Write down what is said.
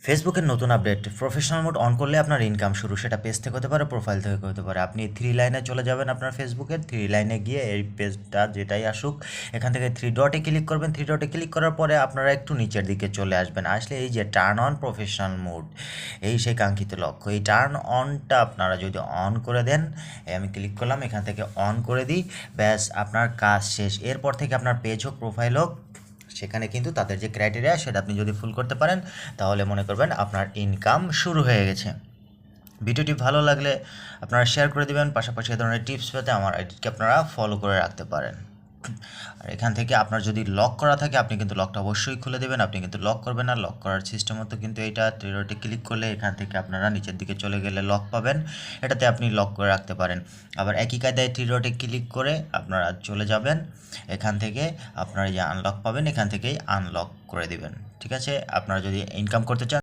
ফেসবুকের নতুন update professional mode on করলে আপনার ইনকাম শুরু, সেটা পেজ থেকে হতে পারে, প্রোফাইল থেকে হতে পারে। আপনি থ্রি লাইনে চলে যাবেন, আপনার ফেসবুকের থ্রি লাইনে গিয়ে এই পেজটা যেটাই আসুক এখান থেকে থ্রি ডটে ক্লিক করবেন। থ্রি ডটে ক্লিক করার পরে আপনারা একটু নিচের দিকে চলে আসবেন, আসলে এই যে টার্ন অন প্রফেশনাল মোড, এই সেই কাঙ্ক্ষিত লক্ষ্য। এই টার্ন অনটা আপনারা যদি অন করে দেন, আমি ক্লিক করলাম, এখান থেকে অন করে দিই, ব্যাস আপনার কাজ শেষ। এরপর থেকে আপনার পেজ হোক প্রোফাইল হোক, সেখানে কিন্তু তাদের যে ক্রাইটেরিয়া সেটা আপনি যদি ফুল করতে পারেন তাহলে মনে করবেন আপনার ইনকাম শুরু হয়ে গেছে। ভিডিওটি ভালো লাগলে আপনারা শেয়ার করে দেবেন, পাশাপাশি এ ধরনের টিপস পেতে আমার আইডিকে আপনারা ফলো করে রাখতে পারেন। আর এখান থেকে আপনার যদি লক করা থাকে আপনি কিন্তু লকটা অবশ্যই খুলে দেবেন, আপনি কিন্তু লক করবেন না। লক করার সিস্টেম মতো কিন্তু এইটা থ্রি ডটে ক্লিক করলে এখান থেকে আপনারা নিচের দিকে চলে গেলে লক পাবেন, এটাতে আপনি লক করে রাখতে পারেন। আবার একই কায়দায় থ্রি ডটে ক্লিক করে আপনারা চলে যাবেন, এখান থেকে আপনারা যে আনলক পাবেন এখান থেকেই আনলক করে দিবেন। ঠিক আছে, আপনারা যদি ইনকাম করতে চান